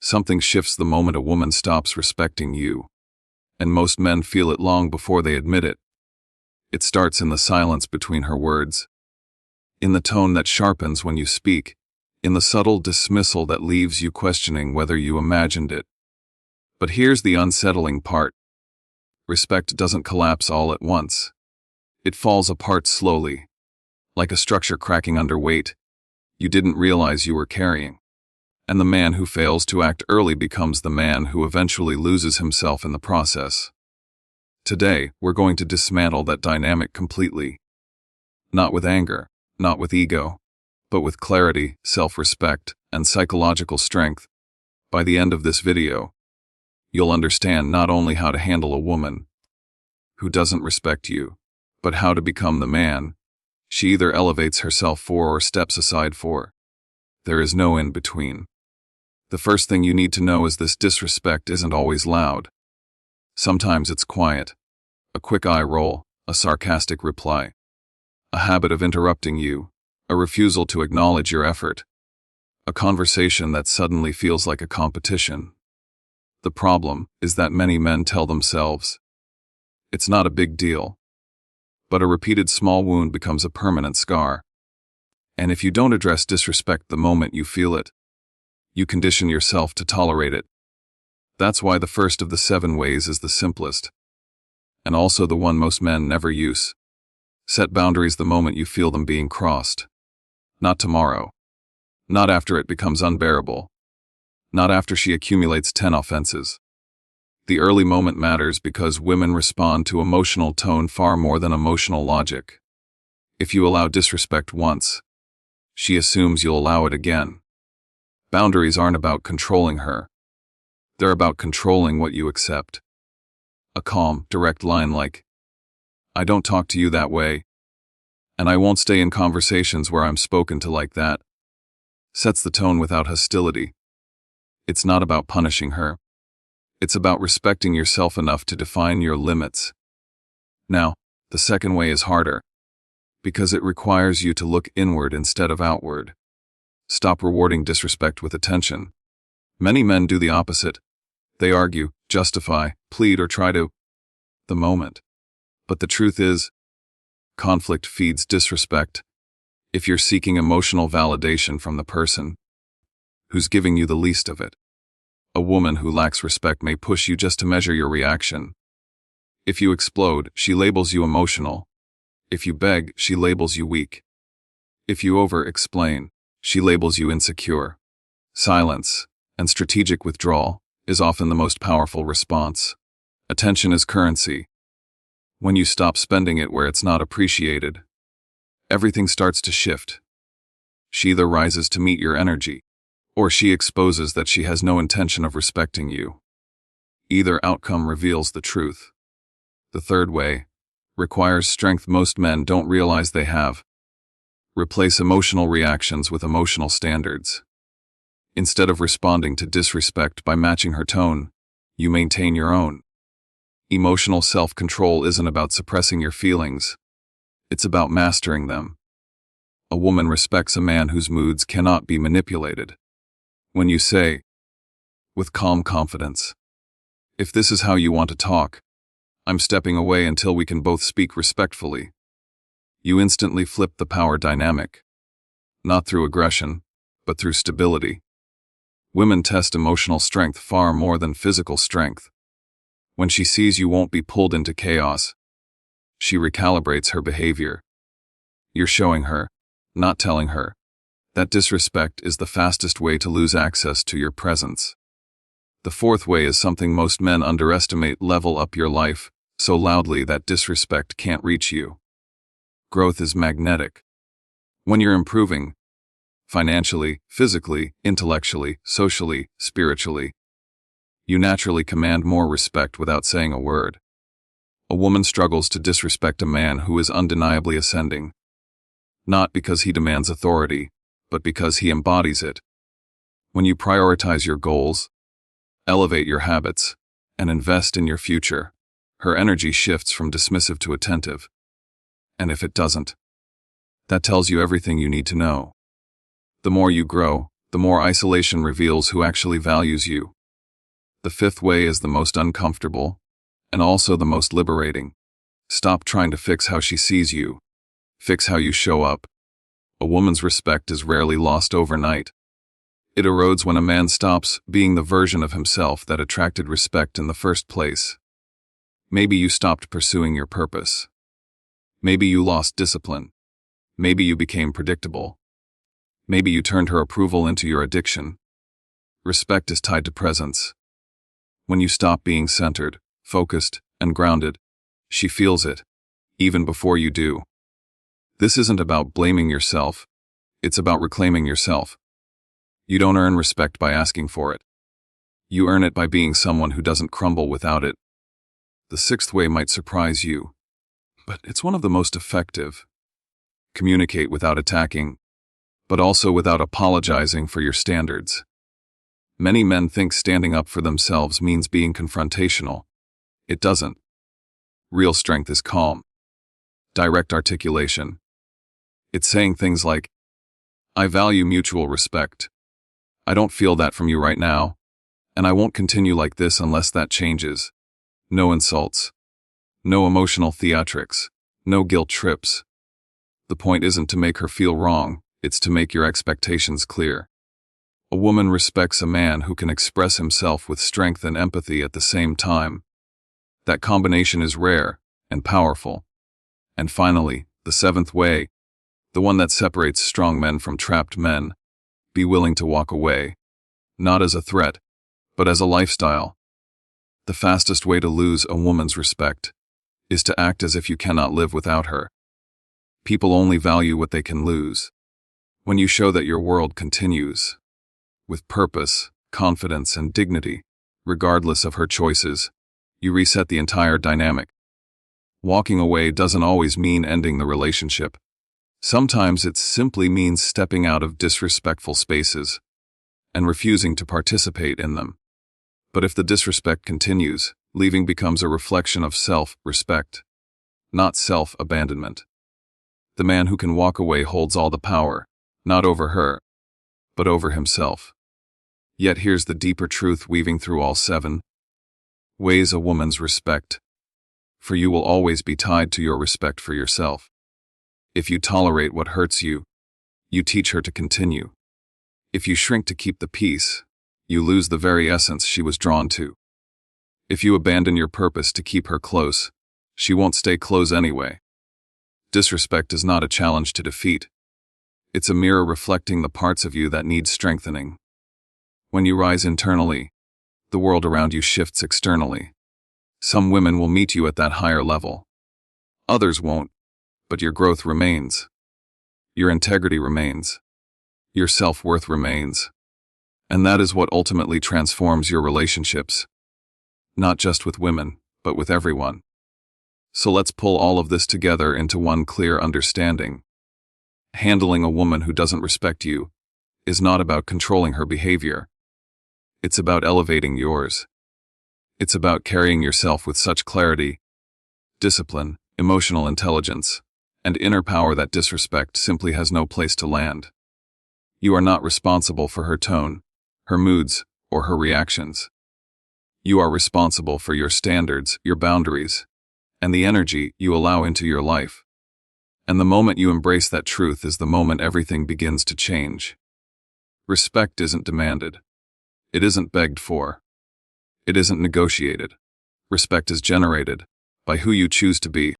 Something shifts the moment a woman stops respecting you, and most men feel it long before they admit it. It starts in the silence between her words, in the tone that sharpens when you speak, in the subtle dismissal that leaves you questioning whether you imagined it. But here's the unsettling part. Respect doesn't collapse all at once. It falls apart slowly, like a structure cracking under weight you didn't realize you were carrying. And the man who fails to act early becomes the man who eventually loses himself in the process. Today, we're going to dismantle that dynamic completely. Not with anger, not with ego, but with clarity, self-respect, and psychological strength. By the end of this video, you'll understand not only how to handle a woman who doesn't respect you, but how to become the man she either elevates herself for or steps aside for. There is no in between. The first thing you need to know is this disrespect isn't always loud. Sometimes it's quiet. A quick eye roll, a sarcastic reply, a habit of interrupting you, a refusal to acknowledge your effort, a conversation that suddenly feels like a competition. The problem is that many men tell themselves, it's not a big deal. But a repeated small wound becomes a permanent scar. And if you don't address disrespect the moment you feel it, you condition yourself to tolerate it. That's why the first of the 7 ways is the simplest, and also the one most men never use. Set boundaries the moment you feel them being crossed. Not tomorrow. Not after it becomes unbearable. Not after she accumulates 10 offenses. The early moment matters because women respond to emotional tone far more than emotional logic. If you allow disrespect once, she assumes you'll allow it again. Boundaries aren't about controlling her. They're about controlling what you accept. A calm, direct line like, I don't talk to you that way, and I won't stay in conversations where I'm spoken to like that, sets the tone without hostility. It's not about punishing her. It's about respecting yourself enough to define your limits. Now, the second way is harder, because it requires you to look inward instead of outward. Stop rewarding disrespect with attention. Many men do the opposite. They argue, justify, plead, or try to the moment. But the truth is, conflict feeds disrespect. If you're seeking emotional validation from the person who's giving you the least of it, a woman who lacks respect may push you just to measure your reaction. If you explode, she labels you emotional. If you beg, she labels you weak. If you over-explain, she labels you insecure. Silence, and strategic withdrawal, is often the most powerful response. Attention is currency. When you stop spending it where it's not appreciated, everything starts to shift. She either rises to meet your energy, or she exposes that she has no intention of respecting you. Either outcome reveals the truth. The third way requires strength most men don't realize they have. Replace emotional reactions with emotional standards. Instead of responding to disrespect by matching her tone, you maintain your own. Emotional self-control isn't about suppressing your feelings. It's about mastering them. A woman respects a man whose moods cannot be manipulated. When you say, with calm confidence, if this is how you want to talk, I'm stepping away until we can both speak respectfully, you instantly flip the power dynamic. Not through aggression, but through stability. Women test emotional strength far more than physical strength. When she sees you won't be pulled into chaos, she recalibrates her behavior. You're showing her, not telling her, that disrespect is the fastest way to lose access to your presence. The fourth way is something most men underestimate: level up your life so loudly that disrespect can't reach you. Growth is magnetic. When you're improving, financially, physically, intellectually, socially, spiritually, you naturally command more respect without saying a word. A woman struggles to disrespect a man who is undeniably ascending, not because he demands authority, but because he embodies it. When you prioritize your goals, elevate your habits, and invest in your future, her energy shifts from dismissive to attentive. And if it doesn't, that tells you everything you need to know. The more you grow, the more isolation reveals who actually values you. The fifth way is the most uncomfortable, and also the most liberating. Stop trying to fix how she sees you. Fix how you show up. A woman's respect is rarely lost overnight. It erodes when a man stops being the version of himself that attracted respect in the first place. Maybe you stopped pursuing your purpose. Maybe you lost discipline. Maybe you became predictable. Maybe you turned her approval into your addiction. Respect is tied to presence. When you stop being centered, focused, and grounded, she feels it, even before you do. This isn't about blaming yourself, it's about reclaiming yourself. You don't earn respect by asking for it. You earn it by being someone who doesn't crumble without it. The sixth way might surprise you, but it's one of the most effective. Communicate without attacking, but also without apologizing for your standards. Many men think standing up for themselves means being confrontational. It doesn't. Real strength is calm. Direct articulation. It's saying things like, I value mutual respect. I don't feel that from you right now, and I won't continue like this unless that changes. No insults. No emotional theatrics. No guilt trips. The point isn't to make her feel wrong, it's to make your expectations clear. A woman respects a man who can express himself with strength and empathy at the same time. That combination is rare and powerful. And finally, the seventh way, the one that separates strong men from trapped men, be willing to walk away, not as a threat, but as a lifestyle. The fastest way to lose a woman's respect is to act as if you cannot live without her. People only value what they can lose. When you show that your world continues, with purpose, confidence, and dignity, regardless of her choices, you reset the entire dynamic. Walking away doesn't always mean ending the relationship. Sometimes it simply means stepping out of disrespectful spaces and refusing to participate in them. But if the disrespect continues, leaving becomes a reflection of self-respect, not self-abandonment. The man who can walk away holds all the power, not over her, but over himself. Yet here's the deeper truth weaving through all 7 ways a woman's respect for you will always be tied to your respect for yourself. If you tolerate what hurts you, you teach her to continue. If you shrink to keep the peace, you lose the very essence she was drawn to. If you abandon your purpose to keep her close, she won't stay close anyway. Disrespect is not a challenge to defeat. It's a mirror reflecting the parts of you that need strengthening. When you rise internally, the world around you shifts externally. Some women will meet you at that higher level. Others won't, but your growth remains. Your integrity remains. Your self-worth remains. And that is what ultimately transforms your relationships. Not just with women, but with everyone. So let's pull all of this together into one clear understanding. Handling a woman who doesn't respect you is not about controlling her behavior. It's about elevating yours. It's about carrying yourself with such clarity, discipline, emotional intelligence, and inner power that disrespect simply has no place to land. You are not responsible for her tone, her moods, or her reactions. You are responsible for your standards, your boundaries, and the energy you allow into your life. And the moment you embrace that truth is the moment everything begins to change. Respect isn't demanded. It isn't begged for. It isn't negotiated. Respect is generated by who you choose to be.